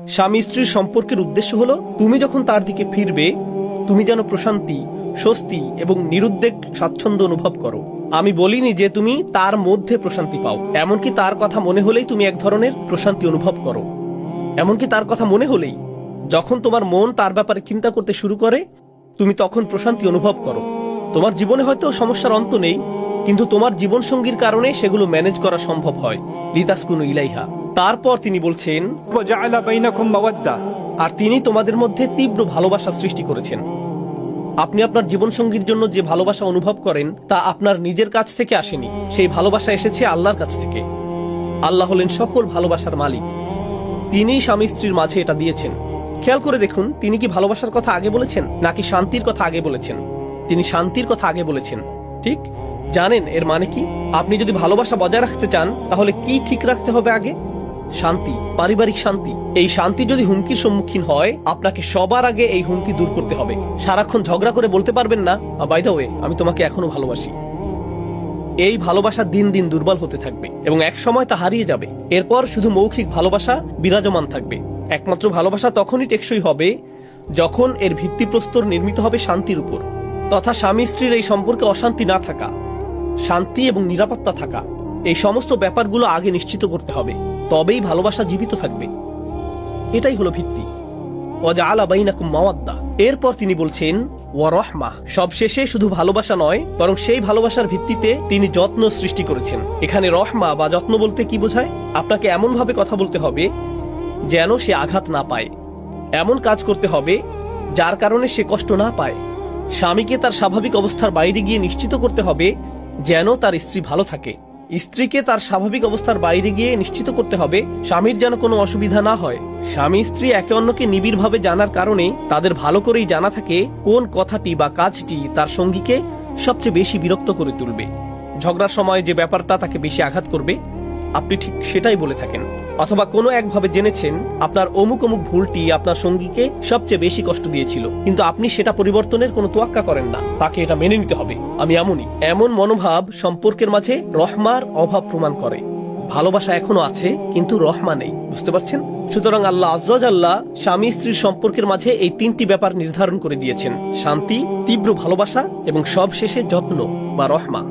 স্বামী স্ত্রীর সম্পর্কের উদ্দেশ্য হলো তুমি যখন তার দিকে ফিরবে তুমি যেন প্রশান্তি, স্বস্তি এবং নিরুদ্বেগ স্বাচ্ছন্দ্য অনুভব করো। আমি বলিনি যে তুমি তার মধ্যে প্রশান্তি পাও, এমনকি তার কথা মনে হলেই তুমি এক ধরনের প্রশান্তি অনুভব করো। এমনকি তার কথা মনে হলেই যখন তোমার মন তার ব্যাপারে চিন্তা করতে শুরু করে তুমি তখন প্রশান্তি অনুভব করো। তোমার জীবনে হয়তো সমস্যার অন্ত নেই, কিন্তু তোমার জীবনসঙ্গীর কারণে সেগুলো ম্যানেজ করা সম্ভব হয়। লিতাসকুনু ইলাইহা। তারপর তিনি বলছেন, وجعل بينكم مودة। আর তিনি তোমাদের মধ্যে তীব্র ভালোবাসা সৃষ্টি করেছেন। আপনি আপনার জীবনসঙ্গীর জন্য যে ভালোবাসা অনুভব করেন তা আপনার নিজের কাছ থেকে আসেনি, সেই ভালোবাসা এসেছে আল্লাহর কাছ থেকে। আল্লাহ হলেন সকল ভালোবাসার মালিক, তিনিই স্বামী স্ত্রীর মাঝে এটা দিয়েছেন। খেয়াল করে দেখুন, তিনি কি ভালোবাসার কথা আগে বলেছেন নাকি শান্তির কথা আগে বলেছেন? তিনি শান্তির কথা আগে বলেছেন। ঠিক জানেন এর মানে কি? আপনি যদি ভালোবাসা বজায় রাখতে চান তাহলে কি ঠিক রাখতে হবে আগে? শান্তি, পারিবারিক শান্তি। এই শান্তি যদি হুমকির সম্মুখীন হয় আপনাকে সবার আগে এই হুমকি দূর করতে হবে। সারাক্ষণ ঝগড়া করে বলতে পারবেন না, বাই দ্য ওয়ে আমি তোমাকে এখনো ভালোবাসি। এই ভালোবাসা দিন দিন দুর্বল হতে থাকবে এবং এক সময় তা হারিয়ে যাবে। এরপর শুধু মৌখিক ভালোবাসা বিরাজমান থাকবে। একমাত্র ভালোবাসা তখনই টেকসই হবে যখন এর ভিত্তিপ্রস্তর নির্মিত হবে শান্তির উপর, তথা স্বামী স্ত্রীর এই সম্পর্কে অশান্তি না থাকা, শান্তি এবং নিরাপত্তা থাকা, এই সমস্ত ব্যাপারগুলো আগে নিশ্চিত করতে হবে, তবেই ভালোবাসা জীবিত থাকবে। এটাই হলো ভিত্তি। ওয়াজআলা বাইনাকুম মাওয়াদ্দা। এরপর তিনি বলছেন ওয়া রাহমা। সবশেষে শুধু ভালোবাসা নয়, বরং সেই ভালোবাসার ভিত্তিতে তিনি যত্ন সৃষ্টি করেছেন। এখানে রহমা বা যত্ন বলতে কি বোঝায়? আপনাকে এমন ভাবে কথা বলতে হবে যেন সে আঘাত না পায়, এমন কাজ করতে হবে যার কারণে সে কষ্ট না পায়। স্বামীকে তার স্বাভাবিক অবস্থার বাইরে গিয়ে নিশ্চিত করতে হবে যেন তার স্ত্রী ভালো থাকে। স্ত্রীকে তার স্বাভাবিক অবস্থার বাইরে গিয়ে নিশ্চিত করতে হবে স্বামীর যেন কোনো অসুবিধা না হয়। স্বামী স্ত্রী একে অন্যকে নিবিড়ভাবে জানার কারণে তাদের ভালো করেই জানা থাকে কোন কথাটি বা কাজটি তার সঙ্গীকে সবচেয়ে বেশি বিরক্ত করে তুলবে। ঝগড়ার সময় যে ব্যাপারটা তাকে বেশি আঘাত করবে আপনি ঠিক সেটাই বলে থাকেন, অথবা কোনো একভাবে জেনেছেন আপনার অমুক অমুক ভুলটি আপনার সঙ্গীকে সবচেয়ে বেশি কষ্ট দিয়েছিল, কিন্তু আপনি সেটা পরিবর্তনের কোনো তোয়াক্কা করেন না। তাকে এটা মেনে নিতে হবে, আমি এমনই। এমন মনোভাব সম্পর্কের মাঝে রহমার অভাব প্রমাণ করে। ভালোবাসা এখনো আছে কিন্তু রহমা নেই, বুঝতে পারছেন? সুতরাং আল্লাহ আজ্জা জাল্লা স্বামী স্ত্রীর সম্পর্কের মাঝে এই তিনটি ব্যাপার নির্ধারণ করে দিয়েছেন: শান্তি, তীব্র ভালোবাসা এবং সবশেষে যত্ন বা রহমা।